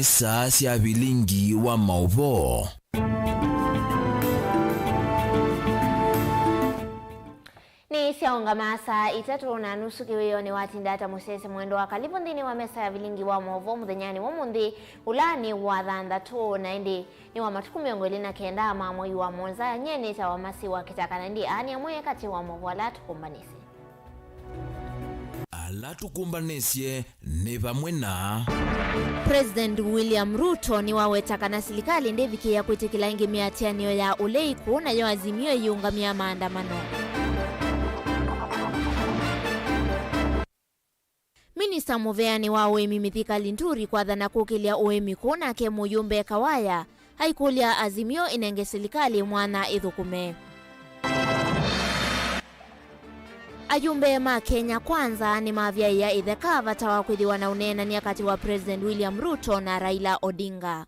ni saa cia Vilingi wa Mauvoo. Ni siaunga masaa 3:30 kiwiyoni watindata musese mwendo wa kalibu ndini wa mesa ya Vilingi wa Mauvoo muthenyani wa mundi ulani wa thandatu na indi ni wa matuku 29 mwei wa monza nyeni ta wa masi wa KITAKA na ndi ani amwe kati wa Mauvoo alatukumbanisye ni vamwe na President William Ruto ni wawetaka na serikali ndeviki ya kwitikila ingi miatianio ya uleiku na yo azimio iungamia maandamano. Minister Mauvoo ni wa uemi mithika linturi kwa dhana kukilia uemi kuna ke muyumbe kawaya haikulia azimio inenge serikali mwana ithukume. Ajumbe ma Kenya kwanza ni mavya ya itheka vatawa kwithiwa na unena ni akati wa President William Ruto na Raila Odinga.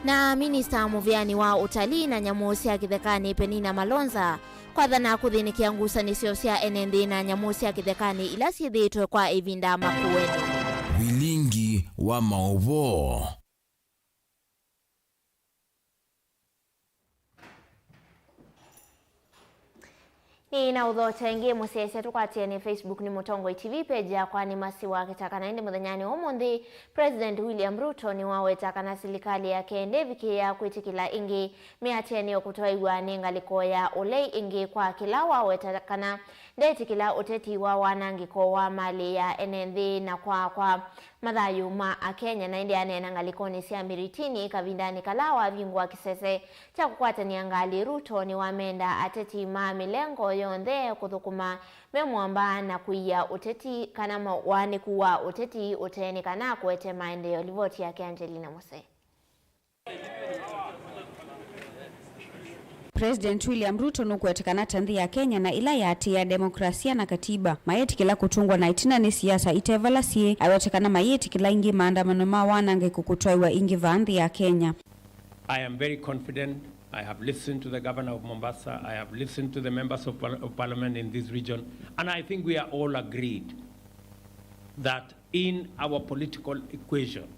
Na Minister Mauvoo ni wa utalii na nyamusi ya kithekani Penina Malonza kwa dhana kuthinikia ngusanisio cia NND na nyamusi ya kithekani ila ciithitwe kwa ivinda makueni. Vilingi wa Mauvoo. Ni na udhote ingi musese tukwatia ni Facebook ni Mutongo TV page ya kwa ni masi wa KITAKA na indi muthenyani umundi President William Ruto ni wawetaka na serikali ya kendeviki ya kwitikila ingi miatiani ya kutoigwa ni ngaliko ya ulei ingi kwa kila wawetaka na ndetikila uteti wa wanangiko wa mali ya NND na kwa mathayu ma Kenya na indi anena ngalikoni cia miritini kavindani kalawa vingwa kisese cha kukwatania ngali Ruto ni wamenda ateti ma milengo yonthe kuthukuma memwamba na kuia uteti kana mawani kuwa uteti uteni kana kuete maendeleo. Livoti yake Angelina Mose. President William Ruto nukuetekana tanthi ya Kenya na ila yati ya demokrasia na katiba mayeti kila kutungwa na itina ni siasa itevala sie awetekana mayeti kila ingi maandamano mawanange kukutoiwa ingi vanthi ya Kenya. I am very confident. I have listened to the governor of Mombasa. I have listened to the members of parliament in this region. And I think we are all agreed that in our political equation,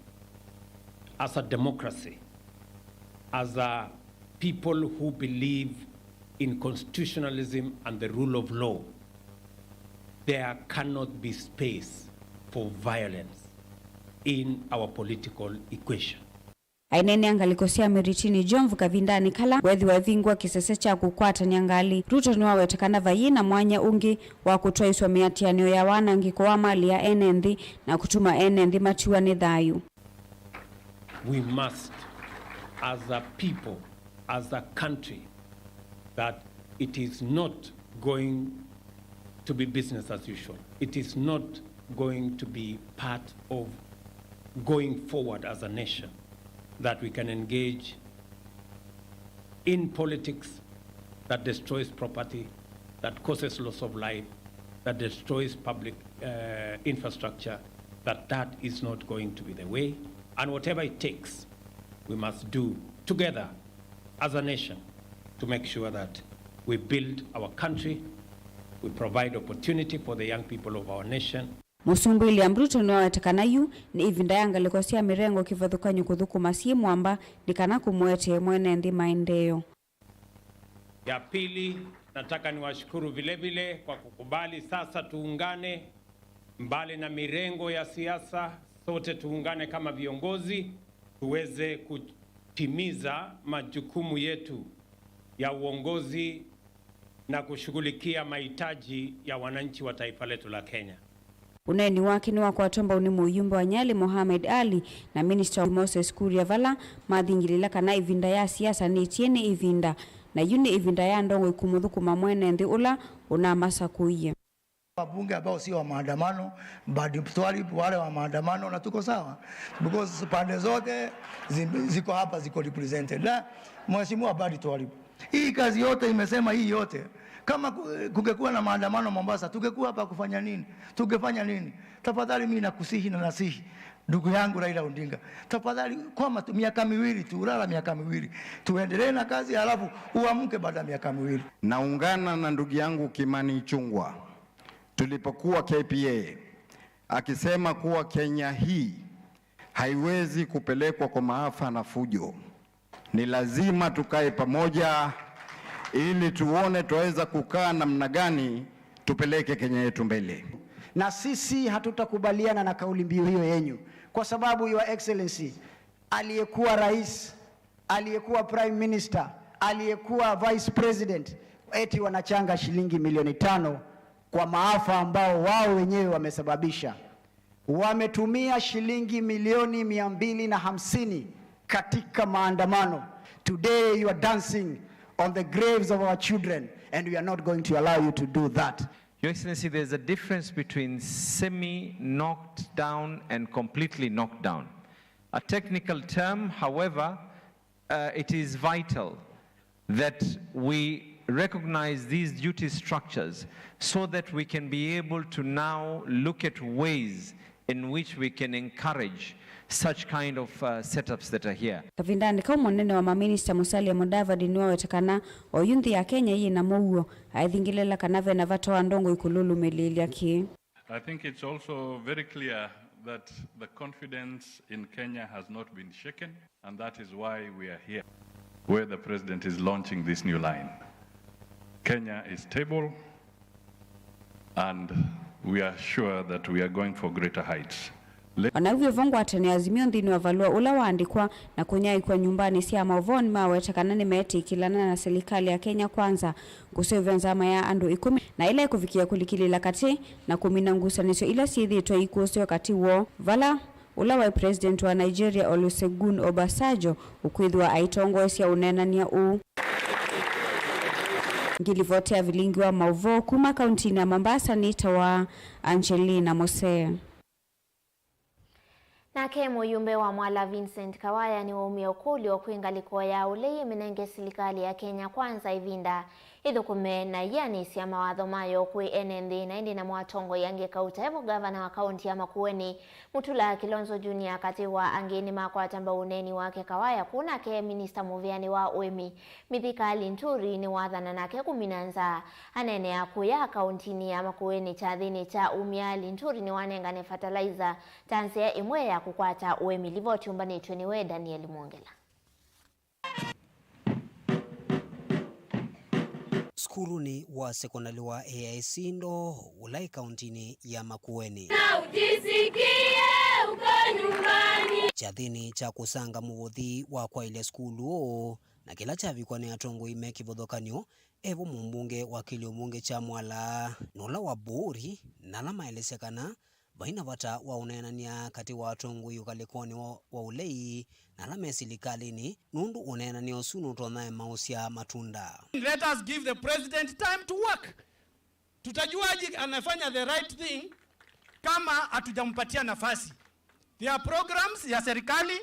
as a democracy, as a people who believe in constitutionalism and the rule of law, there cannot be space for violence in our political equation. Ainene angaliko cia miritini jomvu kavindani kala wethi wa vingwa kisese cha kukwata nyangali Ruto ni wawetekana vayina mwanya ungi wa kutoiswa miatianio ya wanangiko wa mali ya NND na kutuma NND matiwa ni thayu. We must, as a people, as a country, that it is not going to be business as usual. It is not going to be part of going forward as a nation, that we can engage in politics that destroys property, that causes loss of life, that destroys public infrastructure, that is not going to be the way. And whatever it takes, we must do together as a nation to make sure that we build our country, we provide opportunity for the young people of our nation. Musumbu William Ruto ni wawetekana yu ni ivinda ya ngaliko cia mirengo kivathukanyu kuthukuma si mwamba ni kana kumwete mwene ndi maendeleo. Ya pili, nataka niwashukuru vile vile kwa kukubali sasa tuungane mbali na mirengo ya siasa, sote tuungane kama viongozi tuweze kutimiza majukumu yetu ya uongozi na kushughulikia mahitaji ya wananchi wa taifa letu la Kenya. Uneni wake ni wako watomba unimu uyumbe wa Nyali Mohamed Ali na Minister Moses Kuria Vala mathingilila kana ivinda ya siasa ni tiene ivinda na yuni ivinda ya ndongo ikumudhukuma mwene ndi ula unamasa kuiye. Wabunge ambao sio wa maandamano, badi twali wale wa maandamano na tuko sawa. Because pande zote ziko hapa ziko represented. Na mheshimiwa badi twali. Hii kazi yote imesema hii yote. Kama kungekuwa na maandamano Mombasa, tungekuwa hapa kufanya nini? Tungefanya nini? Tafadhali mimi nakusihi na nasihi ndugu yangu Raila Odinga. Tafadhali kwa miaka miwili tu, ulala miaka miwili. Tuendelee na kazi halafu uamke baada ya miaka miwili. Naungana na ndugu yangu Kimani Ichung'wah tulipokuwa KPA akisema kuwa Kenya hii haiwezi kupelekwa kwa maafa na fujo. Ni lazima tukae pamoja ili tuone tuweza kukaa namna gani tupeleke Kenya yetu mbele. Na sisi hatutakubaliana na kauli mbiu hiyo yenyu, kwa sababu Your Excellency, aliyekuwa rais, aliyekuwa prime minister, aliyekuwa vice president eti wanachanga shilingi milioni 5 kwa maafa ambao wao wenyewe wamesababisha. Wametumia shilingi milioni 250 katika maandamano. Today you are dancing on the graves of our children, and we are not going to allow you to do that. Your Excellency, there's a difference between semi-knocked down and completely knocked down. A technical term, however, it is vital that we recognize these duty structures so that we can be able to now look at ways in which we can encourage such kind of setups that are here. Kavindani kau monene wa maminista Musalia Mudavadi niwa wetakana o yunthi ya Kenya hii na Mauvoo aithingilela kanave na vatoa ndongo ikululu melili yaki. I think it's also very clear that the confidence in Kenya has not been shaken, and that is why we are here, where the president is launching this new line. Kenya is stable, and we are sure that we are going for greater heights. Wanavyo vongo atani azimio ndini wavalua ula waandikwa na kunyai kwa nyumbani siya Mauvoo mawetakana ni meti ikilana na serikali ya Kenya kwanza kusevya nzama ya andu 10 na ila kufikia kulikilila kati na 10 ngusanisho ila siithitwa ikuosio kati wo vala ula wa president wa Nigeria Olusegun Obasanjo ukwithwa aitongoesya unenania u ngilivotea Vilingi wa Mauvoo kuma kaunti na Mombasa nita wa Angelina Mose. Nake muyumbe wa Mwala Vincent Kawaya ni waumia ukuli wa kuingaliko ya ulei minenge serikali ya Kenya kwanza ivinda idhukume na yani siya mawadho mayo kwe NND na indi na mwatongo yange kauta evo gavana wa kaunti ya Makueni Mutula Kilonzo Junior kati wa angeni makwa tamba uneni wake Kawaya kuna ke minister Muviani wa Uemi Mithika Linturi ni wadhana nake kuminanza anene ya kuya kaunti ya Makueni chadhini cha umia Linturi ni wanengane fertilizer tansia imwe ya kukwata Uemi livo chumbani tueniwe Daniel Mwongela. Skuluni wa sekondari wa AIC ndo ulai kauntini ya Makueni. Na ujisikie uko nyumbani. Chathini cha kusanga muvuthi wa kwa ile skulu na kila chavikwa ni atongo ime kivodhokanyo evo mumbunge wa kiliomunge cha Mwala nola wa buri nala maelesekana baina vata wa unenania kati wa atongo yukalekoni wa ulei nala mesilikalini nundu unenania osunu tonae mausia matunda. Let us give the president time to work. Tutajuaje anafanya the right thing kama hatujampatia nafasi? There are programs ya serikali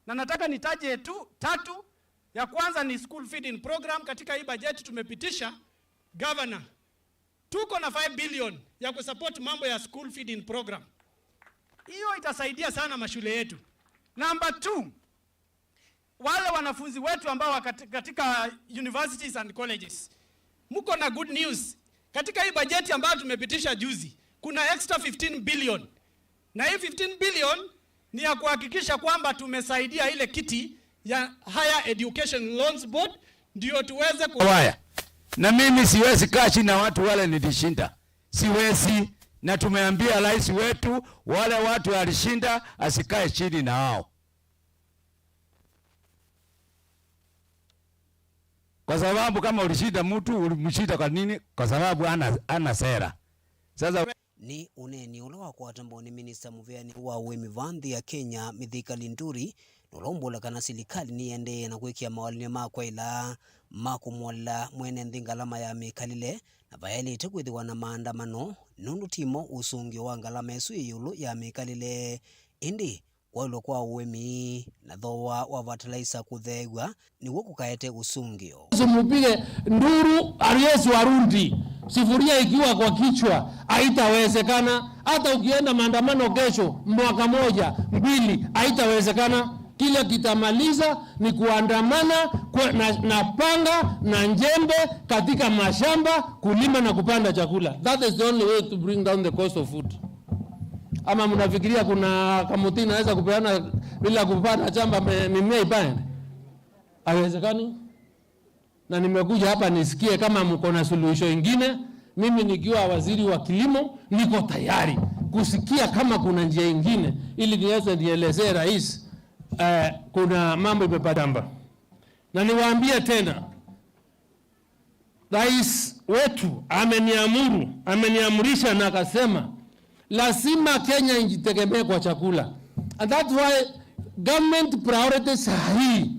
na nataka nitaje tu 3. Ya kwanza ni school feeding program. Katika hii budget tumepitisha governor tuko na 5 billion ya kusupport mambo ya school feeding program. Hiyo itasaidia sana mashule yetu. Number 2, wale wanafunzi wetu ambao katika universities and colleges, muko na good news. Katika hii budget ambayo tumepitisha juzi, kuna extra 15 billion. Na hii 15 billion ni ya kuhakikisha kwamba tumesaidia ile kiti ya Higher Education Loans Board ndio tuweze Kawaya. Na mimi siwezi kaa chini na watu wale nilishinda. Siwezi, na tumeambia rais wetu wale watu alishinda asikae chini na hao. Kwa sababu kama ulishinda mtu ulimshinda kwa nini? Kwa sababu ana sera. Sasa ni uneni ulawa kwa tamboni minister Muviani wa Uemi Vandhi ya Kenya Mithika Linturi nolombola kana serikali ni ende na kuikia mawalini makwa ila makumwala mwene ndingalama ya mikalile na bayali itakwithiwa na maandamano nundu timo usungio wa ngalama esu yulu ya mikalile indi wailo kwa Uemi na thowa wa fertilizer kuthegwa ni kukaete usungio. Usimupige nduru Ariesi Warundi sifuria ikiwa kwa kichwa haitawezekana. Hata ukienda maandamano kesho mwaka 1 2 haitawezekana. Kile kitamaliza ni kuandamana na panga na njembe katika mashamba kulima na kupanda chakula. That is the only way to bring down the cost of food. Ama mnafikiria kuna kamuti inaweza kupeana bila kupanda chamba mimea ipande? Haiwezekani. Na nimekuja hapa nisikie kama mko na suluhisho ingine. Mimi nikiwa waziri wa kilimo niko tayari kusikia kama kuna njia ingine ili niweze nielezee rais kuna mambo imepatamba. Na niwaambie tena, rais wetu ameniamurisha na akasema lazima Kenya injitegemee kwa chakula. And that's why government priorities hii.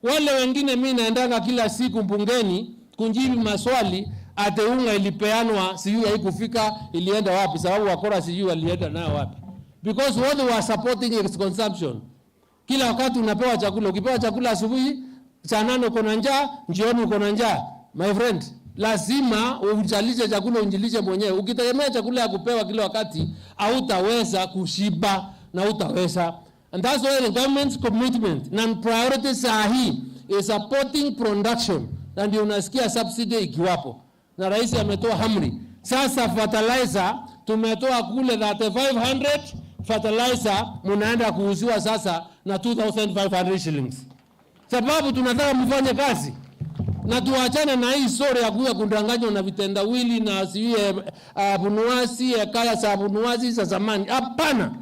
Wale wengine mimi naendanga kila siku mbungeni kunjibi maswali ate unga ilipeanwa sijui haikufika ilienda wapi, sababu wakora sijui walienda nayo wapi. Because what they were supporting is consumption. Kila wakati unapewa chakula, ukipewa chakula asubuhi, saa 8 uko na njaa, jioni uko na njaa. My friend, lazima ujalishe chakula, unjilishe mwenyewe. Ukitegemea chakula ya kupewa kila wakati, hautaweza kushiba na hautaweza. And that's why the government's commitment and priorities are here is supporting production. Na ndio unasikia subsidy ikiwapo. Na rais ametoa amri. Sasa fertilizer tumetoa kule 3500 fertilizer mnaenda kuuziwa sasa na 2500 shillings. Sababu tunataka mfanye kazi. Na tuachane na hii story ya kuja kudanganywa na vitendawili na asiye bunuasi kaya za bunuasi za zamani. Hapana.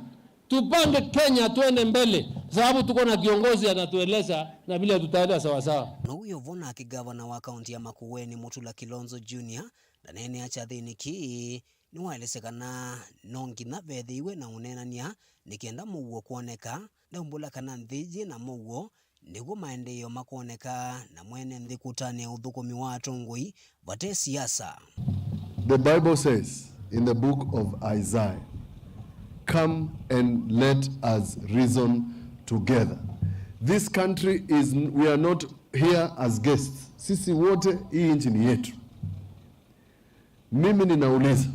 Tupange Kenya tuende mbele sababu tuko na kiongozi anatueleza na vile tutaenda sawa sawa. Na huyo vona akigavana wa kaunti ya Makueni Mutula Kilonzo Jr. Danene acha thini ki ni waelesekana nongi na vethiwe na unenania nikienda Mauvoo kuoneka na umbula kana nthiji na Mauvoo niguo maendeleo makuoneka na mwene nthi kutania uthukumi wa atongoi bate siasa. The Bible says in the book of Isaiah, come and let us reason together. This country is, we are not here as guests. Sisi wote hii nchi ni yetu. Mimi ninauliza,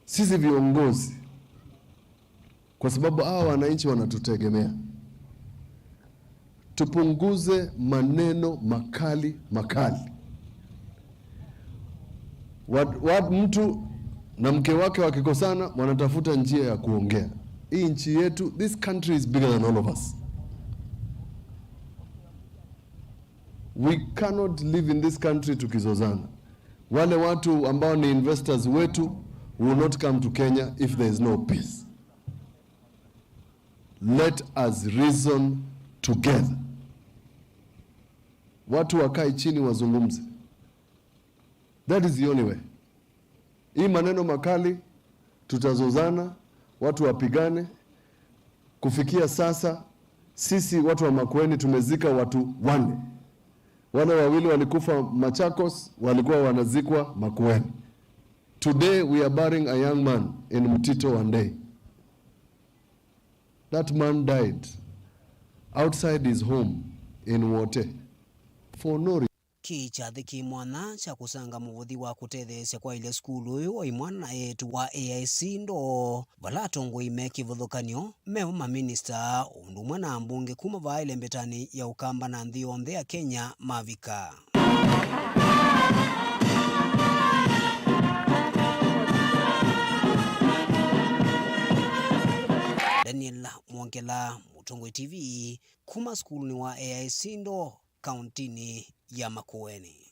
sisi viongozi, kwa sababu hawa wananchi wanatutegemea, tupunguze maneno makali. Mtu na mke wake wakikosana wanatafuta njia ya kuongea. Hii nchi yetu, this country is bigger than all of us. We cannot live in this country tukizozana. Wale watu ambao ni investors wetu will not come to Kenya if there is no peace. Let us reason together. Watu wakae chini wazungumze. That is the only way. Hii maneno makali tutazozana, watu wapigane. Kufikia sasa sisi watu wa Makueni tumezika watu 4. Wale wawili walikufa Machakos, walikuwa wanazikwa Makueni. Today we are burying a young man in Mtito one day. That man died outside his home in Wote for no reason. Kichathi ki mwana cha kusanga muvuthi wa kutetheesya kwa ile skulu uyu imwana etu wa AIC ndo balatongo imeki vuthukanio meo maminista undu mwana mbunge kuma vaile mbetani ya ukamba na nthi yonthe ya Kenya mavika. Daniel Mwongela, Mutongoi TV, kuma skulu ni wa AIC ndo kauntini ya Makueni.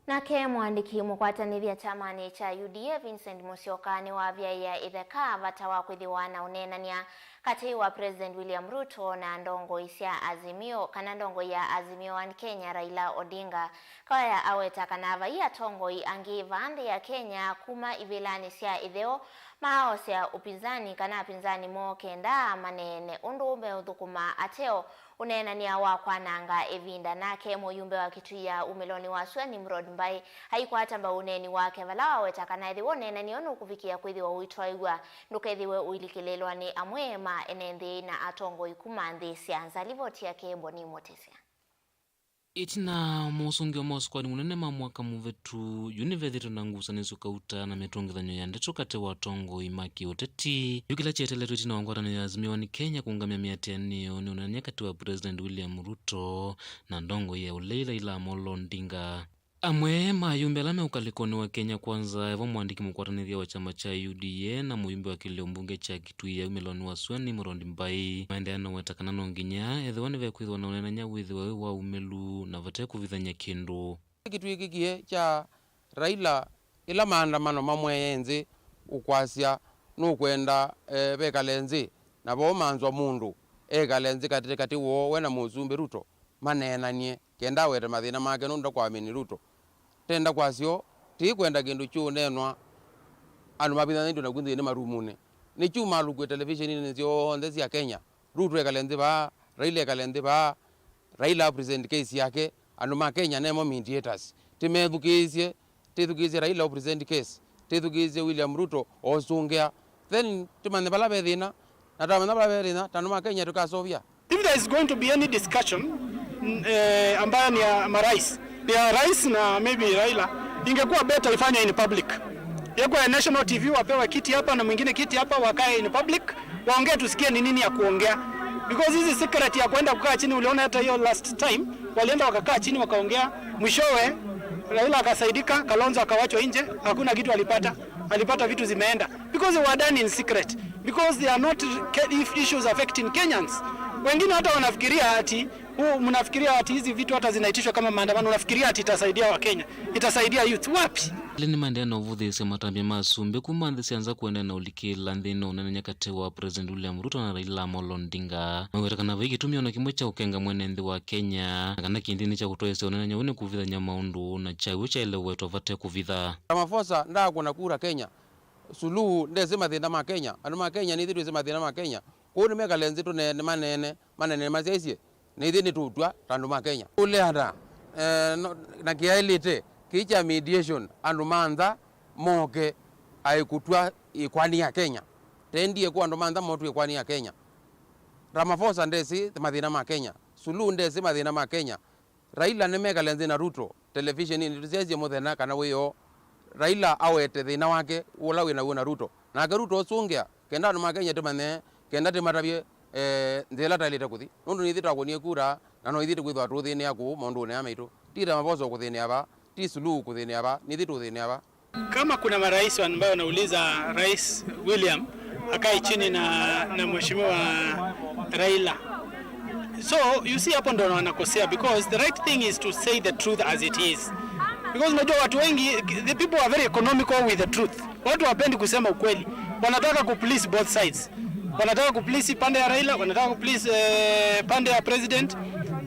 Nake mwandiki mukwatanithia chamani cha UDA Vincent Musyoka ni wa vya ya itheka batawa kwithiwana unenania kati wa President William Ruto na ndongo isia Azimio kana ndongo ya Azimio wa Kenya Raila Odinga kaya aweta kanava ya tongoi angivande ya Kenya kuma ivilani sia itheo mao sia upinzani kana pinzani mo kenda manene undu uthukuma ateo unenania wa kwananga evinda nake muyumbe wa kitu ya umeloni wa Swani Mrod mbai haikwatamba uneni wake valawa wetakana ithi wonenania onu kufikia kwithi wa uitwaigwa ndukethiwe uilikilelwa ni amwema enenthi na atongo ikuma nthi sianza livoti yake Boni Motesia. Itina musungio moskwani munene ma mwaka muvetu university na ngusanizo kauta na metongithanyo ya ndeto kate wa tongo imaki uteti yukila cheteletu itina wangwara ni Azimio ni Kenya kungamia miatianio ni unania kati wa President William Ruto na ndongo ya uleila ila Amolo Odinga. Amwe mayumbe alame ukalikoni wa Kenya Kwanza evo mwandiki mukwatanithia wa chama cha UDA na muyumbe wa kilio mbunge cha Kitui ya Meloni wa Sweni Murondi Mbai maendeano wetakana nonginya ethewani vekwithwa na unenanya withiwa wa umelu na vate kuvithanya kindu Kitui kikie cha Raila ila maandamano mamwe yenzi ukwasya nukwenda bekalenzi na bo manzwa mundu ekalenzi kati wo wena muzumbe Ruto manenanie kenda wete mathina make nunda kwamini Ruto tenda kwasyo ti kwenda kindu chu nenwa anu mabitha ndu na kunthi ni marumune ni chu malu kwa television ni zio ndezi ya Kenya Ruto ekalenzi ba Raila ekalenzi ba Raila present case yake anu ma Kenya nemo mediators timethukizye tithukizye Raila present case tithukizye William Ruto osungea then timane bala bethina na tamana bala bethina tanuma Kenya tukasovia. If there is going to be any discussion ambayo ni ya marais, ya rais na maybe Raila, ingekuwa better ifanye in public. Yako national TV wapewa kiti hapa na mwingine kiti hapa, wakae in public waongee tusikie ni nini ya kuongea, because hizi secret ya kwenda kukaa chini, uliona hata hiyo last time walienda wakakaa chini wakaongea, mwishowe Raila akasaidika, Kalonzo akawachwa nje, hakuna kitu alipata vitu zimeenda, because they were done in secret, because they are not issues affecting Kenyans. Wengine hata wanafikiria ati mnafikiria ati hizi vitu hata zinaitishwa kama maandamano, unafikiria ati itasaidia wa Kenya, itasaidia youth wapi? Lini mandeano vuthise matambia masumbe kumanthi sianza kuenda na ulikila nthini unene kati wa President William Ruto na Raila Amolo Odinga mawetakana vaiki tumio na kimwe cha ukenga mwene nthi wa Kenya kana kindini cha kutoesa unene une kuvithanya maundu na chawe cha ile wetu vate kuvitha Ramaphosa nda kuna kura Kenya Suluhu ndeze mathina ma Kenya anu ma Kenya ni thitu mathina ma Kenya kuni mekalenzi tu ne manene mazesie ni thini tutwa tandu ma Kenya ule hata na kiailite kicha mediation andu manza moke aikutwa ikwani ya Kenya tendie kwa andu manza motu ikwani ya Kenya. Ramaphosa ndesi mathina ma Kenya Suluhu ndesi mathina ma Kenya Raila nemeka lenzi na Ruto television ni tuzezie muthena kana wiyo Raila awete thina wake ula wina Ruto na Ruto osungea kenda andu ma Kenya timane kenda timatabie ndela talita kuthi nundu ni thitwa kunie kura na no ithite kwithwa tuthini yaku mundu ne amaitu tira Ramaphosa kuthini aba ti Suluhu kuthini aba ni thitu kuthini aba. Kama kuna marais ambao wanauliza Rais William akae chini na mheshimiwa Raila, so you see hapo ndo wanakosea, because the right thing is to say the truth as it is, because unajua watu wengi, the people are very economical with the truth. Watu wapendi kusema ukweli, wanataka ku please both sides, wanataka ku please pande ya Raila, wanataka ku please pande ya president,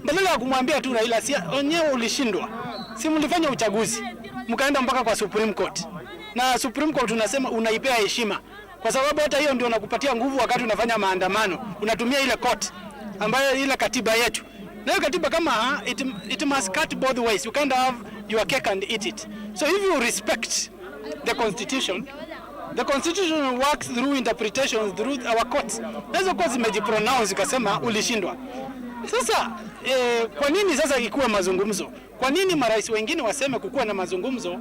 badala ya kumwambia tu Raila si onyewe ulishindwa, si mlifanya uchaguzi mkaenda mpaka kwa Supreme Court, na Supreme Court unasema unaipea heshima, kwa sababu hata hiyo ndio nakupatia nguvu wakati unafanya maandamano, unatumia ile court ambayo ile katiba yetu, na hiyo katiba kama it must cut both ways, you can't have your cake and eat it. So if you respect the constitution works through interpretations through our courts. Hizo courts zimejipronounce zikasema ulishindwa. Sasa kwa nini sasa ikuwe mazungumzo? Kwa nini marais wengine waseme kukuwa na mazungumzo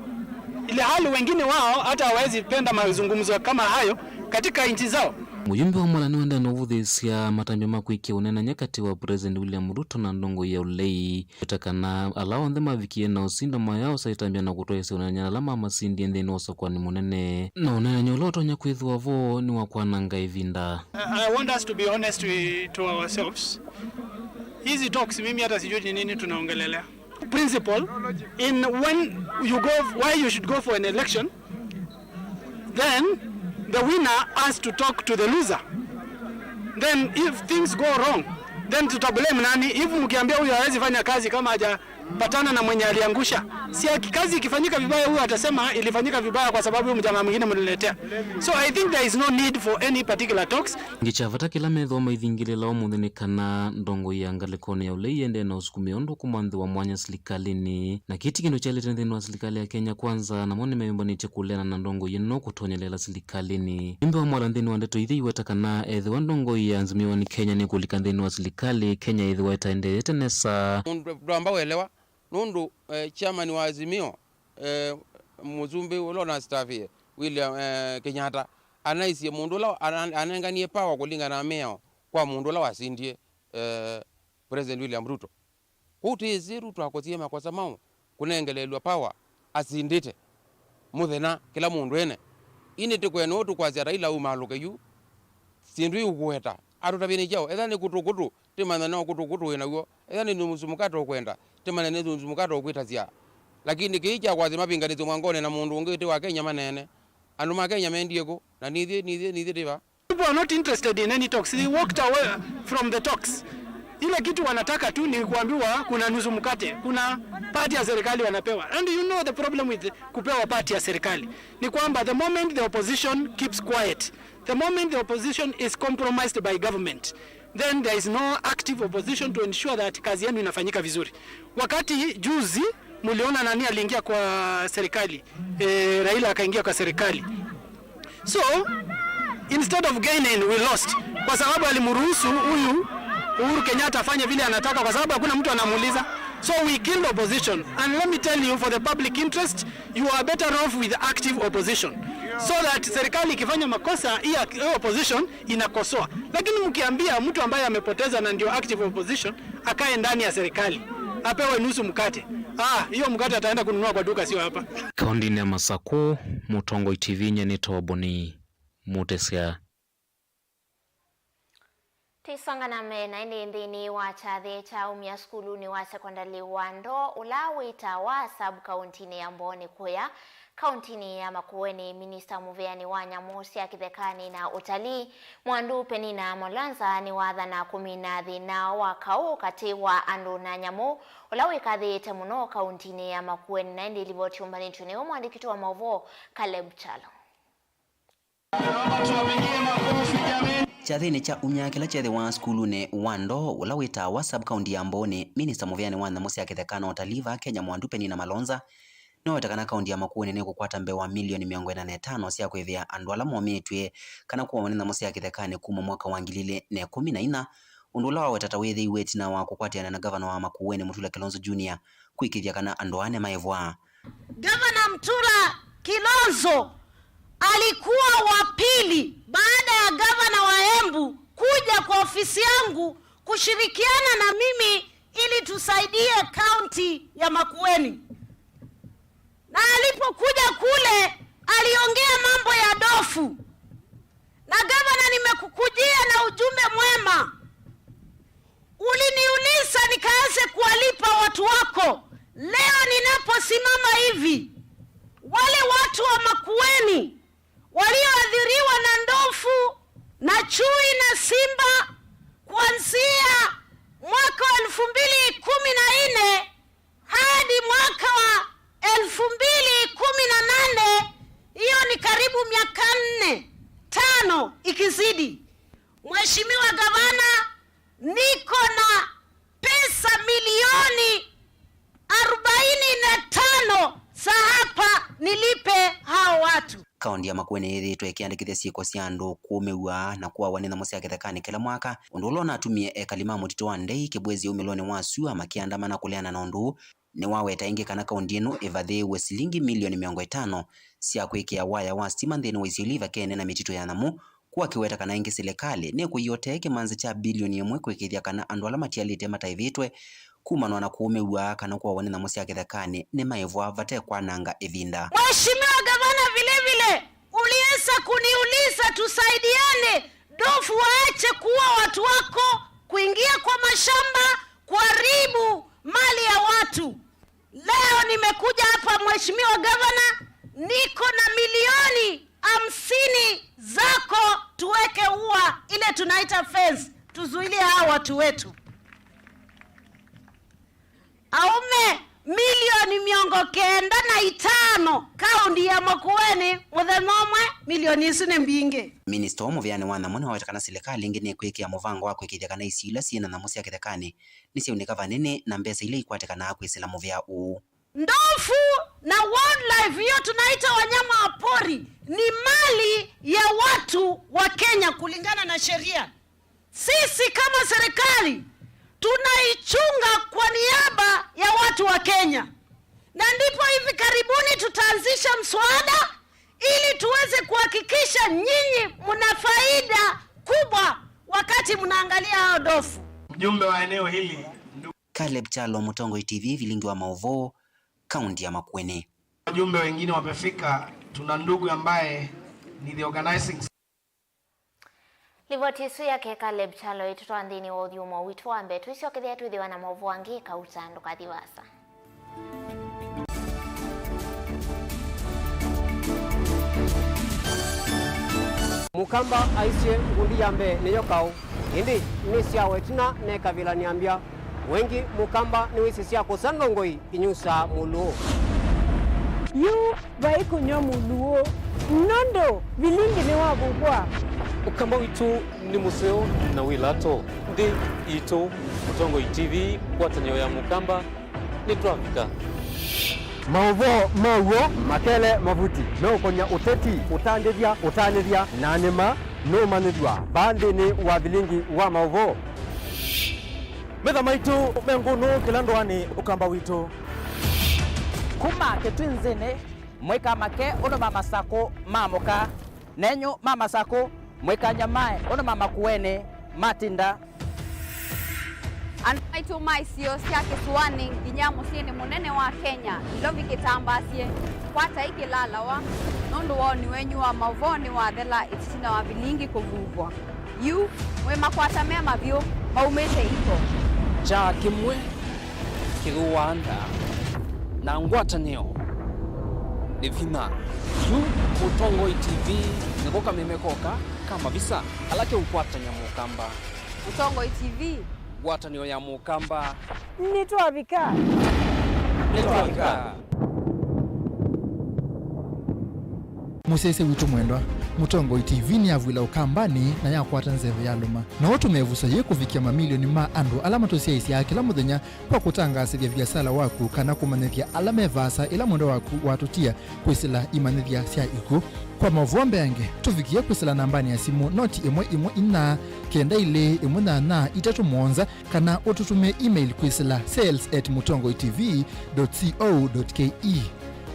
ile hali wengine wao hata hawezi penda mazungumzo kama hayo katika nchi zao? Muyumbe wa mwalani wenda novuthisia matambia makwikia unena nyakati wa President William Ruto na ndongo ya ulei utakana alao ndhe mavikie na usinda mayao saitambia na kutoese unenya alama masindi nthini osa kwa ni munene na unena nyoloto nyakwithu wavo ni wakwananga ivinda. I want us to be honest to ourselves. Hizi talks mimi hata sijui ni nini tunaongelelea. Principle in when you go, why you should go for an election, then the winner has to talk to the loser. Then if things go wrong, then tutablame nani? If mkiambia huyu hawezi fanya kazi kama hajapatana na mwenye aliangusha, si kazi ikifanyika vibaya huyu atasema ilifanyika vibaya kwa sababu huyu mjamaa mwingine mliletea. So I think there is no need for any particular talks. Ngichavata kila metho maithingilila omuthini kana ndongo ya ngalikoni ya ulei ende na usukumi ondo kumanthi wa mwanya silikalini na kiti kindu chalete nthini wa silikali ya Kenya Kwanza na moni meyumbanite kuleana na ndongo yino kutonyelela silikalini. Mimbe wa mwala nthini wa ndeto ithi iweta kana ethi wa ndongo ya nzimiwa ni Kenya ni kulika nthini wa silikali Kenya ithi weta endeete nesa Mundu ambao elewa nundu chairman wa Azimio muzumbe ulona staffie William Kenyatta anaisie mundu la anenganie power kulingana na meo kwa mundu la wasindie President William Ruto kuti Ruto akozie makosa mau kunengelelwa power asindite muthena kila mundu ene ini tikweno tukwazia Raila umaluke yu sindu yukweta atutabini jao etha ni kutukutu timana no kutukutu wenaguo etha ni musumukato kwenda timana ni musumukato kwitazia lakini kiija kwazi mapinganizo mwangone na mundu ungi wa Kenya manene andu ma Kenya mendiego na nithi diva. People are not interested in any talks. They walked away from the talks. Ile kitu wanataka tu ni kuambiwa kuna nusu mkate, kuna party ya serikali wanapewa. And you know the problem with kupewa party ya serikali ni kwamba the moment the opposition keeps quiet, the moment the opposition is compromised by government, then there is no active opposition to ensure that kazi yenu inafanyika vizuri. Wakati juzi muliona nani aliingia kwa serikali, Raila akaingia kwa serikali. So instead of gaining we lost, kwa sababu alimruhusu huyu Uhuru Kenyatta afanye vile anataka kwa sababu hakuna mtu anamuuliza. So we killed opposition, and let me tell you, for the public interest you are better off with active opposition, so that serikali ikifanya makosa hii opposition inakosoa. Lakini mkiambia mtu ambaye amepoteza na ndio active opposition akae ndani ya serikali apewe nusu mkate, hiyo mkate ataenda kununua kwa duka, sio hapa. Kaunti ya Masako, Mutongo TV nyenito boni mutesia Tisangana mena ini ndini wa chathe cha umia skulu ni wa sekondari Wando ulawita wa sub county ni Amboni kuya kaunti ni ya Makueni. Minister Muveani wa Nyamusi ya Kithekani na utalii Mwandu Penina Molanza ni wadha na kuminathi na wakau kati wa andu na nyamu ulawi kathi temuno kaunti ni ya Makueni na indi livo chumbani chuni umwandikitu wa Mauvoo Caleb Chalo. Chathini cha unyakila chethe wa skulu ne Wando ulawita wa sub county ya Amboni. Minister Muveani wa Nyamusi ya Kithekani utaliva Kenya Mwandu Penina Malonza no wetakana kaunti ya Makueni ne kukwata mbewa milioni 45 cia kwithia andu ala momitwe kana kuwa wanena Nyamusi ya Kithekani kuma mwaka wa 2014 undula wa wetata withi weti na wa kukwatiana na governor wa Makueni Mutula Kilonzo Jr. kuikithia kana andu ane maevwa. Governor Mutula Kilonzo alikuwa wa pili baada ya governor wa Embu kuja kwa ofisi yangu kushirikiana na mimi ili tusaidie kaunti ya Makueni. Na alipokuja kule aliongea mambo ya dofu. Na governor, nimekukujia na ujumbe mwema. Uliniuliza nikaanze kuwalipa watu wako. Leo ninaposimama hivi, wale watu wa Makueni walioathiriwa na ndofu na chui na simba kuanzia mwaka wa 2014 hadi mwaka wa 2018, hiyo ni karibu miaka 4-5 ikizidi. Mheshimiwa Gavana, niko na pesa milioni 45 za hapa nilipe hao watu. Kaunti ya Makueni ithitwe ikiandikithia ciiko cia andu kuumiwa na kuwa wanena Nyamusi ya Kithekani kila mwaka undu ulona atumie ekalima mutito wa ndei kibwezi umiloni wa sua makiandamana kuleana na undu ni waweta ingi kana kaunti ino ivathiwe shilingi milioni 50 cia kwikia waya wa stima nthini wa isioliva kene na mitito ya namu kuwa kiweta kana ingi serikali ni kuyote kimanzi cha bilioni 1 kwikithia kana andu ala matialite mataivitwe kumanwa na kuumiwa kana kuwa wanena Nyamusi ya Kithekani ni maevwa vate kwa nanga ivinda. Mheshimiwa Gavana, vile uliweza kuniuliza tusaidiane dofu waache kuwa watu wako, kuingia kwa mashamba, kuharibu mali ya watu. Leo nimekuja hapa Mheshimiwa Gavana, niko na milioni 50 zako tuweke ua ile tunaita fence, tuzuilie hao watu wetu. Aume milioni 95 kaunti ya Makueni muthenomwe milioni 4 mbinge. Minister Muveani wa Nyamusi wawetakana serikali ingine kwikia muvango wa kwikithia kana isila ciina Nyamusi ya Kithekani niciunika vanene na mbesa ile ikwatikana akwisila muvea uu. Ndofu na wildlife, hiyo tunaita wanyama wa pori, ni mali ya watu wa Kenya kulingana na sheria. Sisi kama serikali tunaichunga kwa niaba ya watu wa Kenya, na ndipo hivi karibuni tutaanzisha mswada ili tuweze kuhakikisha nyinyi mna faida kubwa wakati mnaangalia hao ndofu. Mjumbe wa eneo hili Caleb Chalo, Mutongo TV, Vilingi wa Mauvoo. kaunti ya Makueni. Wajumbe wengine wamefika, tuna ndugu ambaye ni the organizing Livoti isu yake Caleb Chalo itutoa ndini wa uthiuma witu wa mbetu isio kithia tuithiwa na Mauvoo angi kauta ndukathivasa. Mukamba aisie ngundi yambe niyo kau indi ni sia wetina ne kavila niambia wengi mukamba ni wisi sia kusandongoi inyusa muluo yu vai kunyo muluo nondo Vilingi ni wabugwa ukamba witu ni museo na wilato ndi ito Mutongo TV kwatanyo ya mukamba ni tuafika Mauvoo makele mavuti no konya uteti utandithia nanima no manithwa bandini wa Vilingi wa Mauvoo metha maitu mengunu kila ndwani ukamba witu kuma ketwinzini mwika make uno mama sako mamoka nenyo mama sako mwika nyamae uno mama kuene matinda Anaitu maisio siake suwani nginya musieni munene wa Kenya ilovi kitambasie kwata ikilalawa nundu woni wenyu wa Mauvoo ni wathela itina wa Vilingi kuvuvwa yu mwe makwata mema vyo maumete iko cha kimwe kiruanda na ngwatanio ni vima yu Mutongo TV nikoka memekoka kama visa alake ukwatanya mukamba Mutongo TV watanio ya mukamba nitwavika musese witu mwendwa Mutongo TV ni avwila ukambani na yakwata nzeve ya luma na watu mevusa ye kuvikia mamilioni ma andu alama tosia isi ya kila muthenya kwa kutangasithia biasala waku kana kumanithia alama evasa ila mwendo waku watutia kwisila imanithia sia iku kwa Mauvoo mbeange tuvikia kwisila nambani ya simu noti imwe ina kenda ile imwe na itatu monza kana ututume email kwisila sales@mutongotv.co.ke.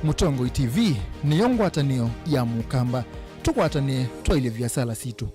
Mutongo TV ni yongwatanio ya mukamba tukwatanie twaile biasala situ.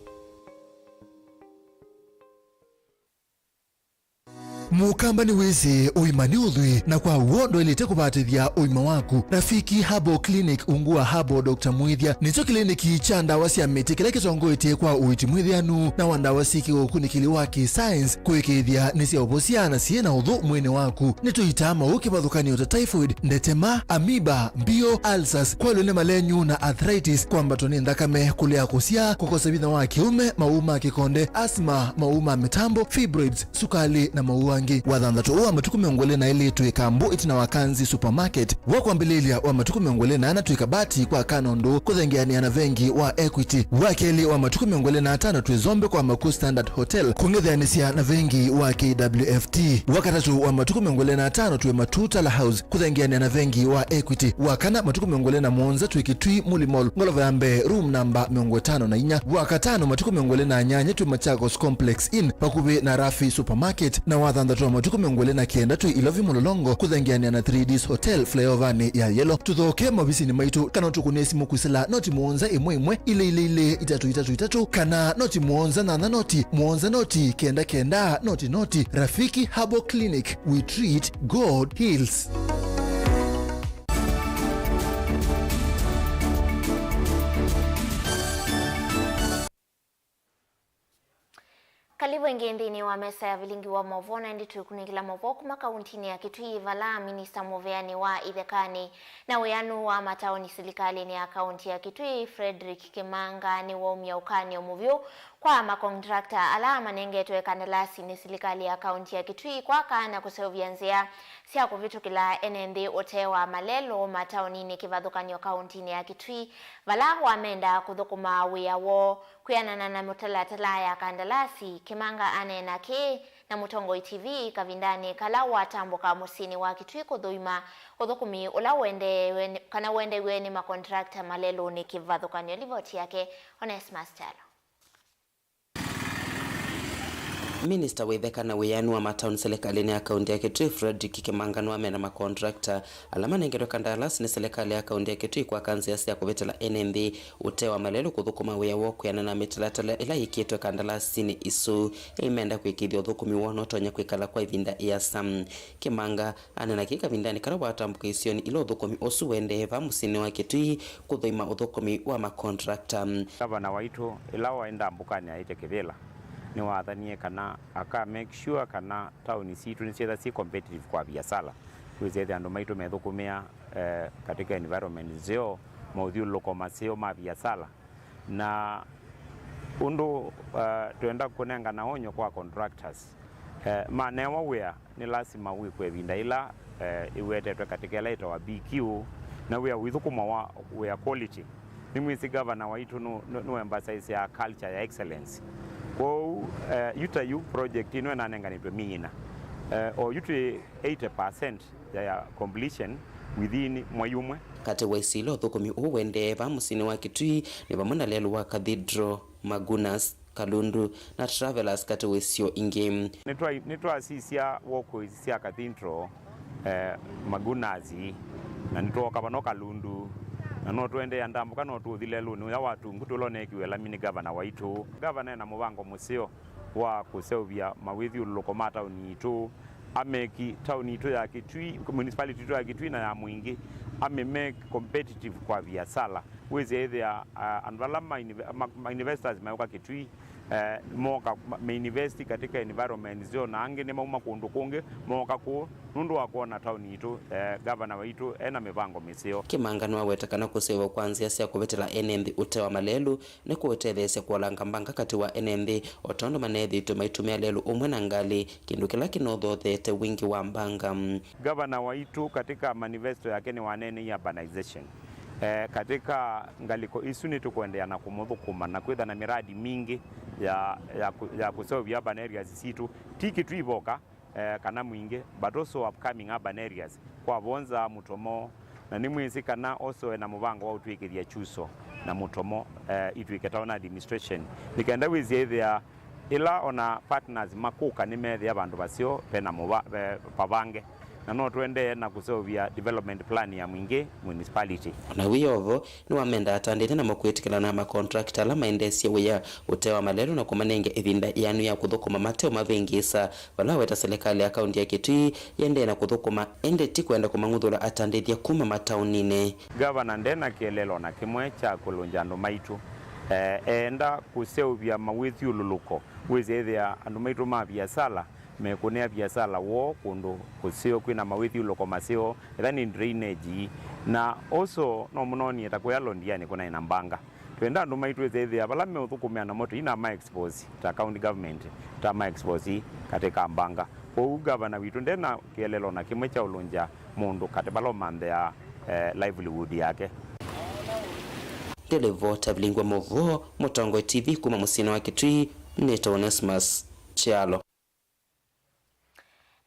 Mukamba ni weze uimani udhui na kwa uondo ilite kubatithia uima waku rafiki Habo Clinic ungua Habo Dr. Mwithia nicho kliniki cha ndawa cia miti kile kitongoitie kwa uiti mwithianu na wandawa siki ukunikili waki science kuikithia nisia ubosiana siena udhu mwene waku nituitama ukibathukanio ta typhoid ndetema amiba mbio ulcers kwa lune malenyu na arthritis kwa mbatoni ndakame kulea kusia kukosa bitha wa kiume mauma kikonde asma mauma mitambo fibroids sukali na maua wathandatu wa matuku miongole na ili tuikambu itina wakanzi supermarket wakwambililia wa matuku miongole na tuikabati kwa kanondo kuthengiani na vengi wa Equity wakeli wa matuku miongole na atano tuizombe kwa Maku Standard Hotel kungithianisia na vengi wa KWFT wakatatu wa matuku miongole na atano tuwe Matuta la House kuthengiani na vengi wa Equity wakana matuku miongole na Monza tuikitui Mulimall ngolova yambe room number 54 wakatano matuku miongole na nyanya tuwe Machakos Complex Inn pakubi na Rafi Supermarket na wathandatu wa matuku miongole na kienda tu ilovi mulolongo kuthengiania na 3Ds Hotel flyovani ya yellow tuthoke mabisi ni maitu kana tukunesi mukwisila noti muonza imwe ile itatu kana noti muonza na noti muonza noti kenda noti rafiki Habo Clinic we treat God heals. Kalibu ngendini wa mesa ya Vilingi wa Mauvoo na ndi tukunikila Mauvoo kuma kauntini ya Kitui vala minista muveani wa idhekani na weyanu wa mataoni silikali ni ya kaunti ya Kitui Frederick Kimanga ni waumia ukani omuvyo kwa makontrakta alama nengetwe kandarasi ni silikali ya kaunti ya Kitui kwa kana kuseovianzia sia kuvitu kila NND otewa malelo mataoni ni kivadhukanyo kauntini ya Kitui vala wamenda kuthukuma wiyawo kuyanana na mutalatala ya kandarasi Kimanga anena ke na Mutongo TV kavindani kala watambuka musini wa Kitui kudhuima uthukumi ula wende kana wende weni makontrakta malelo ni kivadhukanyo livoti yake Onesmus Chalo. Minister wethekana wiyanu wa matauni serikali ya kaunti ya Kitui Fredrick Kimanga amena makontrakta alama nengerwa kandarasi ni serikali ya kaunti ya Kitui kwa kanzi ya kubetela NND utewa malelo kuthukuma wiya woku ya na mitilatala ila ikietwe kandarasi ni isu imenda kwikithia uthukumi wono tonya kwikala kwa ivinda ya sam. Kimanga anena kika vindani kara watambuka isioni ilo uthukumi osu wende musini wa Kitui kuthuima uthukumi wa makontrakta. Gavana waitu ila waenda mbukani aite kivila ni wathanie kana aka make sure kana town situ ni si competitive kwa biashara kuzethe andu maitu methukumia katika environment zio mauthiuluko masio ma biashara na undu tuenda kunenga na onyo kwa contractors manewa wea ni lazima wikwe vinda ila iwetetwe katika later wa BQ na wea withukuma wa wea quality ni mwisi governor waitu no emphasize ya culture ya excellence. Kwa yuta project ino na nenganitwe mina or yuta 80% ya completion within mwayumwe kate waisilo thukumi uwende musini wa Kitui ni pamona lelo wa Cathedral Magunas Kalundu na Travelers kate wesio ingame nitwa sisia woko isia Cathedral Magunazi na nitwa kabano Kalundu na no twende ya ndambuka no tuthile lunu ya watu ngutulone kiwela mini governor waitu governor na mubango musio wa kuseuvia mawithi ulokomata unitu ameki town itu ya Kitui municipality itu ya Kitui na ya Mwingi make competitive kwa biashara weze either anvalama investors mauka Kitui moka invest katika environment zio na ange ne mauma kundu kunge moka ku nundu wa kuona town itu governor waitu ena mivango misio. Kimanga no wetakana kusewa kwanzia sia kubetela NND utewa malelu ne kuwetethesya kuolanga mbanga kati wa NND otondo manethi tumaitumia lelu umwe na ngali kindu kila kinothothete wingi wa mbanga. Governor waitu katika manifesto yake ni wanene ya urbanization katika ngaliko isu ni tukuendea na kumuthukuma na kwitha na miradi mingi ya kusolve urban areas situ tiki tuivoka kana mwingi but also upcoming urban areas kwa bonza mutomo na ni mwisi kana also na mubango wa utwikithia chuso na mutomo itwiketaona administration nikaenda wizi there ila ona partners makuka ni methi abandu basio pena pavange na no twende na kusolve development plan ya Mwingi municipality na wiyovo ni wamenda atandite na mukwitikana na makontrakta la maendesia wiya utewa malelo na kumanenge ivinda yanu ya kuthukuma mateo mavingisa wala weta serikali ya kaunti ya Kitui yende na kuthukuma ende tikwenda kumanguthula atandithia kuma mataunine. Governor ndena kielelo na kimwe cha kulunjando maitu enda kuseuvia mawithi ululuko wezethia andu maitu ma biashara mekunea biashara wo kundu kusio kwina mawithi uloko masio ethani drainage na also no munoni etakuya londiani kuna ina mbanga twenda andu maitu ethethia bala meuthukumia na moto ina ma expose ta county government ta ma expose katika mbanga kwa governor witu ndena kielelo na kimwe cha ulunja mundu katebalo mande ya livelihood yake. Televota Vilingi Mauvoo Mutongo TV kuma musino wa Kitui Neta Onesmus Chialo.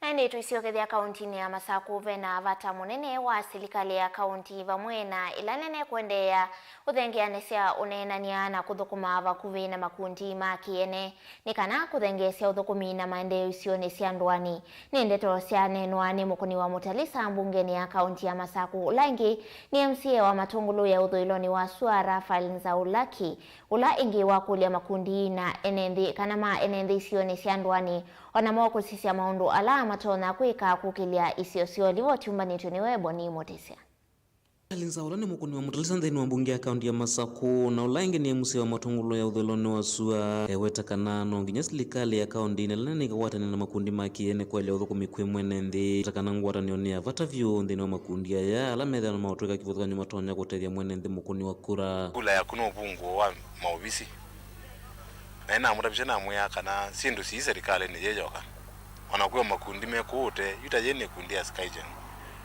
Nende tuisiokethia kaunti ya Masakuve na vata munene wa serikali ya kaunti vamwe na ilanene kuendea uthengeanisya unenania na kuthukuma vakuvi na makundi ma kiene ni kana kuthengesya uthukumi na maendeleo isione cia ndwani ni ndeto cia nenwa ni mukuni wa Mutalisa mbungeni ya kaunti ya Masaku Ulangi ni MCA wa Matungulu ya uthuiloni wa Suara Falinza Ulaki ula ingi wa kulia makundi na NND kana ma NND isione cia ndwani onamo kusisia maundu ala matona kwika kukilia isiosio livotiumbanitwe ni webo ni motesia. Falinza ula ni mukuni wa Mutalisa nthini wa mbunge ya kaunti ya Masaku na Ulangi ni MCA wa Matungulu ya uthuiloni wa Suara wetakana no nginya serikali ya kaunti na lana ikawatana na makundi makiene kwele uthukumi kwi mwene nthi takana ngwatanio ni avata vyu nthini wa makundi aya ala metha na mautwika kivuthukanyo matonya gutethia mwene nthi mukuni wa kura kula ya kuno bungu wa maubisi na ina mutabisha na mwe kana sindu si serikali ni yejoka wanakuwa makundi mekute yuta yene kundi ya Skygen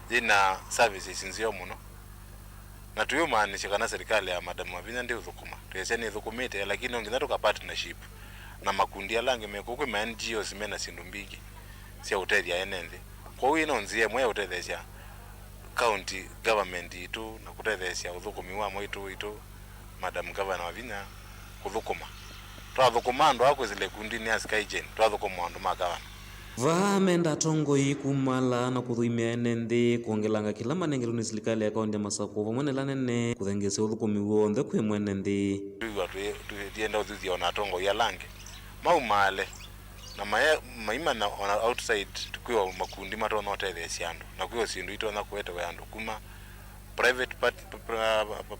yena services nzio muno na tuyo maanisha kana serikali ya Madam Mavinya ndi uthukuma tuyeseni uthukumite lakini ongeza toka partnership na makundi alange mekukwe ma NGOs mena sindu mbigi sia utethia enende kwa hiyo inonzie mwe utethesha county government itu na kutethesha uthukumi wa mwitu itu Madam Governor Mavinya kuthukuma twathukuma andu akwizile kundini ya Skygen twathukuma andu magawana Vaamenda tongoi kumala na kuthuimia ene nthi kuongelanga kila manengero ni serikali ya kaunti ya Masako vamwe la nene kuthengesa uthukumi wonthe kwi mwene nthi tuiwa tuienda uthuthia ona tongoi ya lange maumale na maima na outside tukiwa makundi matona otethesya andu na kwiyo sindu itona kuetewe andu kuma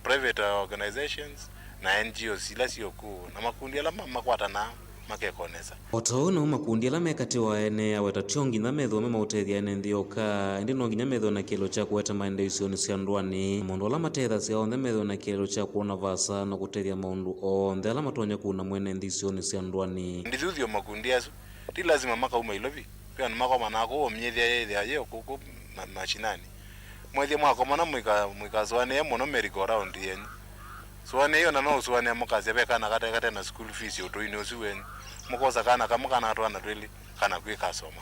private organizations na NGOs ila sioku na makundi ala makwatana makekonesa oto no makundi ala mekatiwa ene aweta tiongi na metho mautethia ene nthioka ndi no nginya metho na kilo cha kueta maendeleo ni cia ndwani mundu ala matetha cia onthe metho na kilo cha kuona vasa na kutethia maundu onthe ala matonya kuna mwene nthi ni cia ndwani ndithuthio makundi asu ti lazima makauma ilovi pia ni makoma nako omyethia yeye kuku machinani mwethia mwako mana mwika swane ya mono merry-go round yenyu swane hiyo na no swane mukazi bekana kate na school fees yotoini osuweni mukosa kana kamukana atwana twili kana kwika soma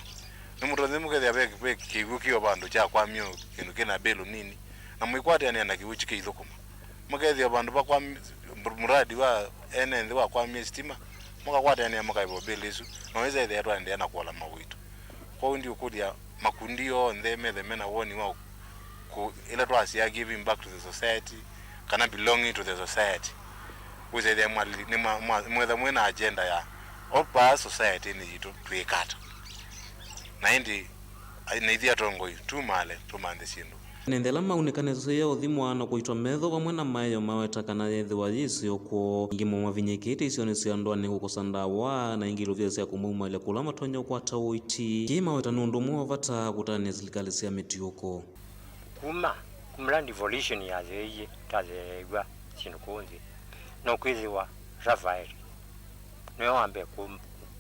nimutonze mukethia beke kigukiyo bandu cha kwamyo kinu kina belo nini na mwikwate ani na kiuchi kiithukuma mukethia bandu bakwa muradi wa ene wa kwamyo stima mukakwate ani mukaibo belesu naweza ile atwa ndiana kuola mawitu kwa ndio kudia makundi yo ndeme mena woni wao ila twasia giving back to the society kana belonging to the society kuze the mwena agenda ya opa society ni yitu tuikata na indi naithia tongoi tumande sindu nendela maunikanezo ya uthimwa na kuitwa metho vamwe na mayo maweta kana yethiwa yisi okwo ngimo mavinyikite icio ni cia ndwani gukosa ndawa na ingilo vya cia kumuma ile kula matonya kwata uiti kimaweta nundu mwa vata kutania serikali cia mitiuko kumla devolution ya zeye tazegwa sindu kunzi no kwiziwa rafaeli no ambe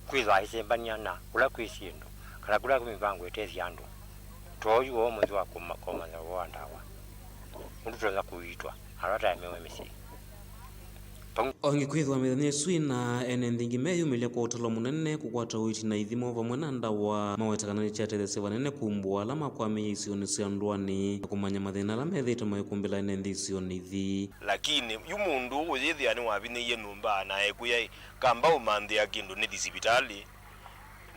kwizwa isembania na kula kwisindu kana kula kumivango etezi andu toyu wo mwezi wa koma na wandawa mundu toza kuitwa harata yamewe misi ongi kwithwa mithania swina ene nthingi meyumilia kwa utalo munene kukwata uiti na ithimo vamwe na ndawa mawetakana ni chatethesya vanene kumbua ala makwamia isioni cia ndwani na kumanya mathina ala methite mayukumbila ene nthi isioni ithi lakini yu mundu uyithia ni waviniie numba na ekuya kamba umanthia kindu ni disibitali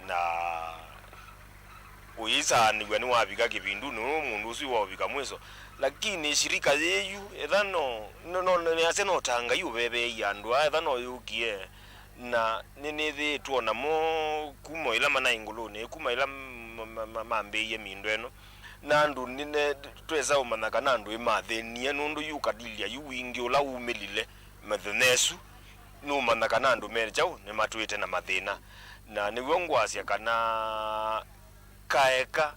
na uisaniwe ni wavika kipindu no mundu usi wavika mweso lakini shirika yeyu ethano ni aseno tanga yu bebe yandu ethano yukie na nini tuona mo kumo ila mana inguluni kuma ila mambe ye mindweno nandu nine tweza umanaka nandu imathenie nundu yukadilia yuwingi ula umelile mathenesu numanaka nandu merjau ni matwite na mathina na niwe ngwasia kana kaeka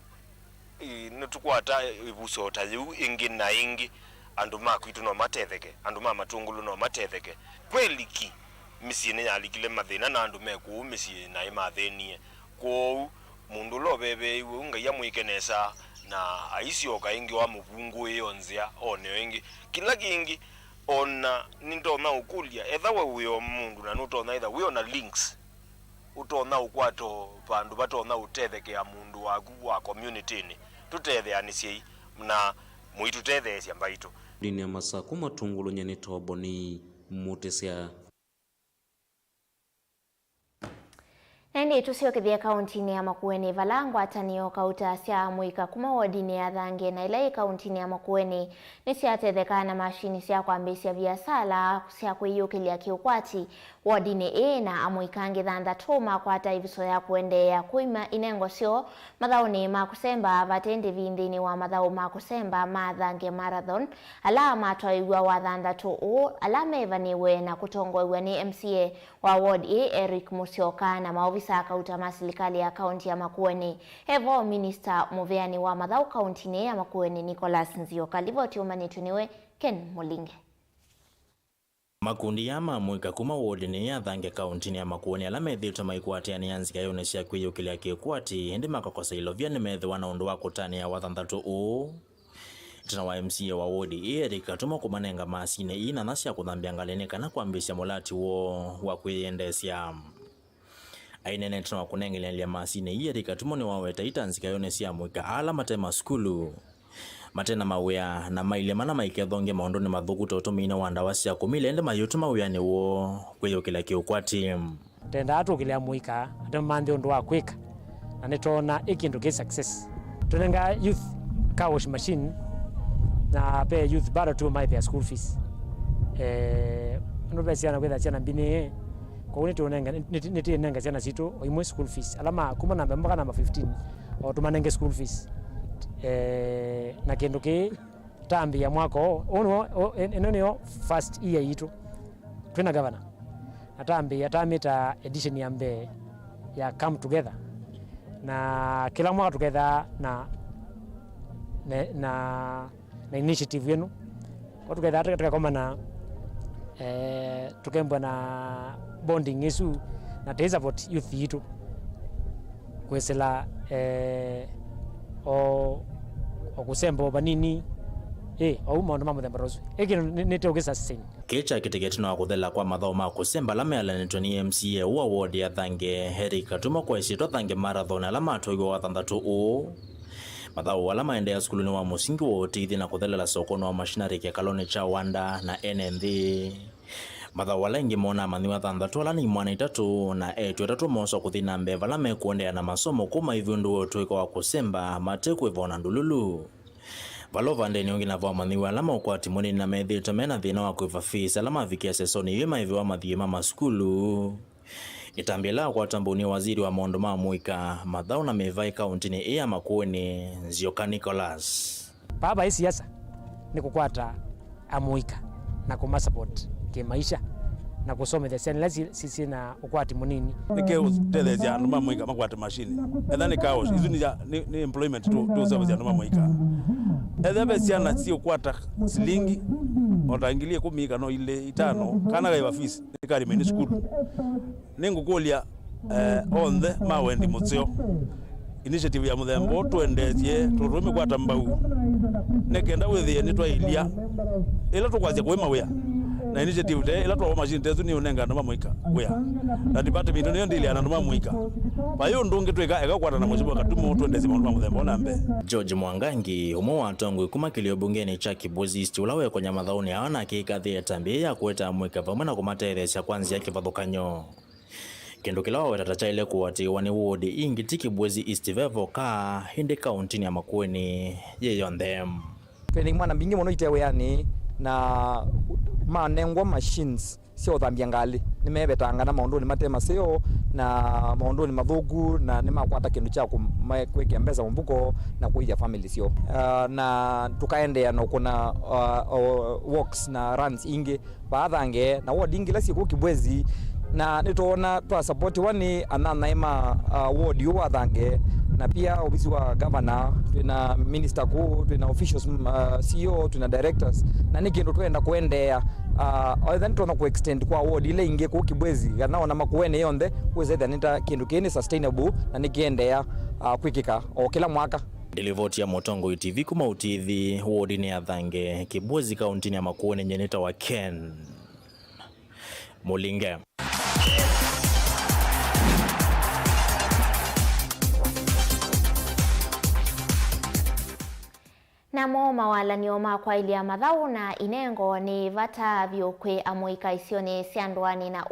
nutukwata ibusota yu ingi na ingi andu makwitu no matetheke andu matungulu no matetheke kweli ki misine yalikile mathina na andu meku misine na imathenie ko mundu lo bebe unga ya mwikenesa na aisioka ingi wa muvungu yonzia one wengi kila kingi ona nindona ukulia ethawe uyo mundu na nutona either we ona links utona ukwato pandu batona utetheke ya mundu waku wa community ni tutetheanicie na muitutethesya mbaito dini ya Masako matungulu nyeni toboni mutesya Nende tusiokithia kauntini ya Makueni valangwa atanio kauta cia muika kuma wodini ya Thange na ila kauntini ya Makueni ni ciatetheka na mashini cia kwambisia biasala cia kwiyukilia kiukwati wodini na amuikangi thanthatu makwata ibiso ya kuendea kuima inengo cio mathauni ma kusemba vatendi vinthini wa mathau ma kusemba ma Thange marathon ala matwaigwa wa thanthatu ala mevaniwe na kutongoiwa ni MCA wa ward A Eric Musyoka na maofisa kauta masilikali ya kaunti ya Makueni. Hevo Minister Muveani wa mathau kauntini ya Makueni Nicholas Nzioka livoti umanituniwe Ken Mulinge. Makundi ya mamuika kuma wodini ya Thange kauntini ya Makueni ala methite maikwati ni yanzika yone cia kwiyukilia kikwati hindi makakosa ilovia ni methiwa na undu wa kutania wa thanthatu tena wa MCA wa wodi Eric tuma kumanenga masine ina na cia kuthambia ngaleni kana kwambisya mulati wo wa kwiyendesya ainene tena kunengelea masine Eric tuma ni waweta itanzika yone cia muika ala matema skulu matena mawia na maile mana maikethonge maundu ni mathuku totumina wanda wasia kumile ende mayutu mawia ni wo kwiyukila kiukwati tenda atukilea muika atamande undu wa kwika na nitona ikindu ki success tunenga youth car wash machine na pay youth bado tu my their school fees ndo besi ana kwenda chana mbini kwa unito unenga niti nenga chana sito imwe school fees alama kuma namba mpaka namba 15 o tumanenge school fees na kindu ki tambi ya mwako ono first year yitu twina governor atamita edition ya mbe ya come together na kila mwaka together na initiative yenu kwa together katika kama na tukembwa na bonding issue na teza vote youth yitu kwesela o kusembo banini au maundu mamwe thembarosu eki nite ugisa sing kicha kitigetino akuthela kwa mathao ma kusemba lamealanitwe ni MCA wa ward ya Thange Herika tuma kwa isito Thange marathon alama toigo wa thanthatu u mathao alama endea skuluni wa musingi wa utithi na kuthelela sokono wa machinery kia kaloni cha wanda na NND mathao walengi mona manyiwa thanthatu ala ni mwana itatu na etatu moso kuthina mbeva lame kuendea na masomo kuma ivundu toigo wa kusemba mateku ivona ndululu valova ndeni ongi na vamanyiwa alama ukwati muni na methito mena thina wa kuiva fees alama vikia sesoni yima hivi wa mathie mama skulu itambila kwa tambuni waziri wa maundu ma muika mathao na mevai kauntini iya Makueni Nzioka Nicholas baba hii siasa ni kukwata amuika na kuma support kimaisha na kusome the same sisi na ukwati munini nike utelezia numa muika makwata machine ethani kaos izu ni employment to service ya numa muika ethabe siana si ukwata silingi otangilie kumika no ile itano kana ga fees ikari meni school ningukulia on the mawendi mutsio initiative ya muthembo twendetie turume kwata mbau nekenda withie ni twailia ila tukwazia kwima wea na initiative te ila twa machine tezu ni unenga ndo mamuika wea na department ni ndili ana ndo mamuika pa hiyo ndungi tweka ekakwata na mwisho katumu twendezi maundu muthembo nambe George Mwangangi umo wa Tongo kuma kilio bungeni cha Kibuzi East ulawe kwa nyamathauni aona kikathi ya tambia ya kueta muika vamwe na kumatethecia kwanzia kivathukanyo kindu kilawa wetatacha ile kuwati wani ward ingi Kibuzi East vevo ka hindi kauntini ya Makueni yeyonthe peni mwana bingi mono itewe yani na manengwa machines sio thambia ngali nimebetanga na maundu ni matema sio na maundu ni mathugu na nimakwata kindu cha kuwekea mbeza mbuko na kuija family sio na tukaendea na kuna walks na runs ingi baadhange na ward ingi lasi ku Kibwezi na nitona twa support wani anana ima ward yu Thange na pia ofisi wa governor tuna minister ku tuna officials CEO tuna directors na nikindu twenda kuendea then tuna ku extend kwa ward ile inge ku Kibwezi kana na Makueni yonde kuweza nita kindu kini sustainable na nikiendea kwikika o kila mwaka Delivoti ya Motongo TV kuma utithi ward ni ya Thange Kibwezi kauntini ya Makueni nyeneta wa Ken Mulinge Namo mawalanio makwa ili ya mathau na inengo ni vata vyokwe amuika isioni siandwani na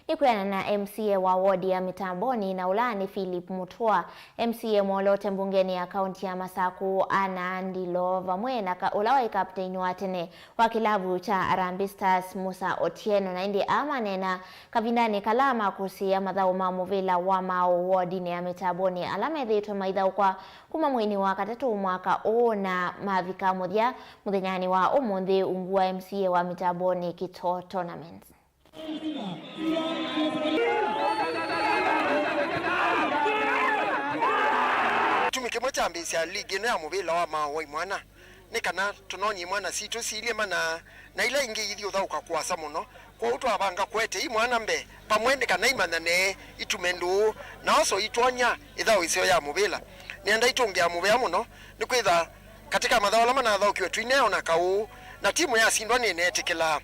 ni kuyana na MCA wa ward ya Mitamboni na ulani Philip Mutua MCA mwolote mbungeni ya kaunti ya Masaku ana ndilo vamwe na ulawai kapteini watene wa kilabu cha Harambee Stars Musa Otieno na indi amanena kavindani kalama kusi ya mathau mamuvila wa Mau ward ni ya Mitamboni alame dhito maidhau kwa kuma mwini wa katatu mwaka na mavika muthia muthenyani wa umuthi ungua MCA wa Mitamboni Kito Tournament. Tumike mochambisia ligi na muvila wa Mau mwana nikana tunonyi mwana situ silie mana na ila ingi ithio thauka kwasa muno kwa utu abanga kwete i mwana mbe pamwende kana imana ne itumendu na oso itwonya ithao isio ya muvila nienda itungia muvea muno nikwitha katika mathawala mana thao kiwe twineo na kau na timu ya sindwa ni netikila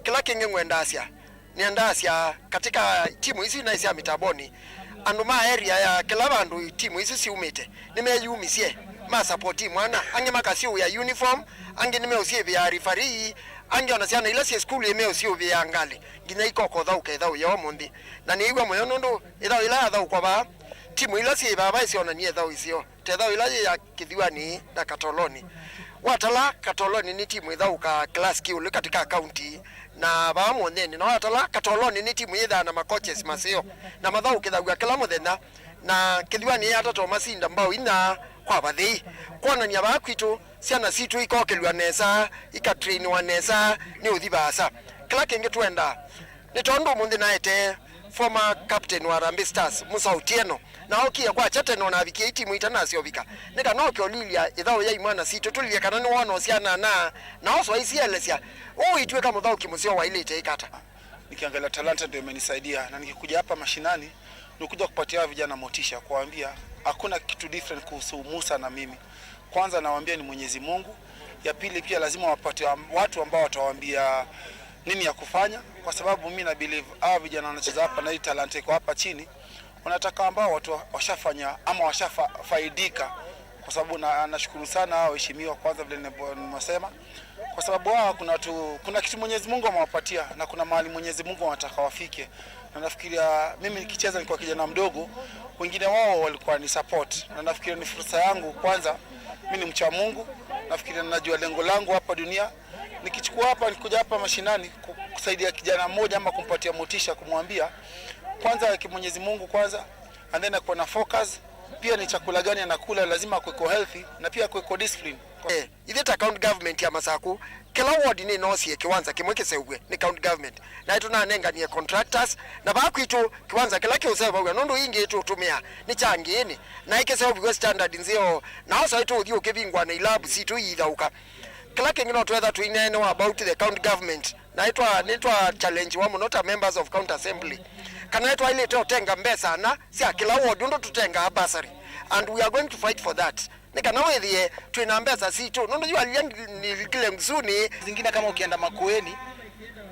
kila kingi ngwendasia niendasia katika timu hizi na isia Mitamboni andu ma area ya kila bandu timu hizi siumite nimeyumisie ma support mwana ange makasio ya uniform ange nime usie vya referee ange onasiana ila si school ime usio vya ngali ngina iko ko thau ke thau yo mundi na ni igwa moyo ndo ithau ila thau kwa ba timu ila si baba isi ona nie thau isio te thau ila ya kithiwani na Katoloni watala Katoloni ni timu ithau ka class kiu katika county na ba monene na watala Katoloni ni timu itha na makoches masio na mathau kithau kila muthenya na kithiwani ya toto masinda mbao ina kwa bathi kuona nya bakwitu ciana citu ikokelwa nesa ikatrain wanesa ni uthibasa kila kingi twenda ni tondo mundi naete former captain wa Harambee Stars Musa Otieno na okia kwa chateno na vikia timu itanasio vika nika no kyolilia ithao ya imwana citu tulilia kana ni wono ciana na oso aisielesia itwe kama thao kimusio wa ile ikata nikiangalia talanta ndio imenisaidia na nikikuja hapa mashinani nikuja kupatia vijana motisha kuambia hakuna kitu different kuhusu Musa na mimi. Kwanza nawaambia ni Mwenyezi Mungu. Ya pili pia lazima wapate watu ambao watawaambia nini ya kufanya kwa sababu mimi na believe hawa vijana wanacheza hapa na hii talanta iko hapa chini. Wanataka ambao watu washafanya ama washafaidika kwa sababu nashukuru sana waheshimiwa kwanza vile nimesema kwa sababu wao kuna kitu Mwenyezi Mungu amewapatia na kuna mahali Mwenyezi Mungu anataka wafike. Na nafikiria mimi nikicheza nilikuwa kijana mdogo, wengine wao walikuwa ni support. Na nafikiria ni fursa yangu kwanza, mimi ni mcha Mungu, nafikiria najua lengo langu hapa dunia. Nikichukua hapa nikuja hapa mashinani kusaidia kijana mmoja ama kumpatia motisha kumwambia kwanza Mwenyezi Mungu kwanza and then akuwa na focus pia ni chakula gani anakula lazima kuwe healthy na pia kuwe discipline. Itheta county government ya Masaku kila ward ni nosie kiwanza kimweke seugwe ni county government na itu na nenga ni contractors na bakwitu kiwanza kila kiuseba bwa nondo ingi itu tumia ni changini na ikese obwe standard nzio na oso itu uthio kivingwa na ilabu situ ithauka kila kingino twetha tuinene about the county government na itwa challenge wa not members of county assembly kana itwa ile tenga mbesa na sia kila ward ndo tutenga basari and we are going to fight for that. Nika nawe thie tuina mbesa situ nondo jua ni kile mzuni zingine kama ukienda Makueni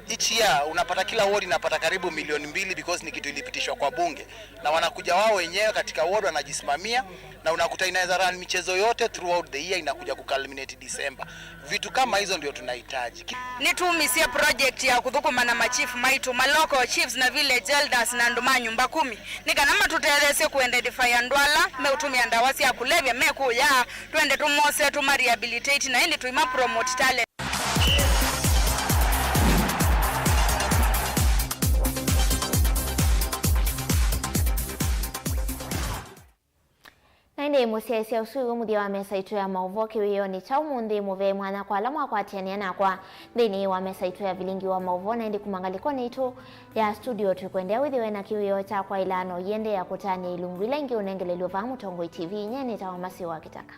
each year unapata kila ward inapata karibu milioni 2 because ni kitu ilipitishwa kwa bunge na wanakuja wao wenyewe katika ward wanajisimamia na unakuta inaweza run michezo yote throughout the year inakuja kuculminate December. Vitu kama hizo ndio tunahitaji. Nitumisia project ya kuthukuma na machief maitu maloko chiefs na village elders na nduma nyumba 10 nikanama tuterese kuendelea andwala meutumia ndawasi ya kulevya meku ya twende tumose rehabilitate na ili tuima promote talent. Nainde musiaisia usuigo muthia wa mesa itu ya Mauvoo kiwio ni chau mundi muve mwana kwa lamwa kwa tianiana kwa thini wa mesa itu ya Vilingi wa Mauvoo na indi kumangaliko ni itu ya studio tukwendea withiwe na kiwio cha kwa ilano yende ya kutani ilungu ila ingi unengelelio vamu Tongoi TV nye ni tawamasi wa KITAKA.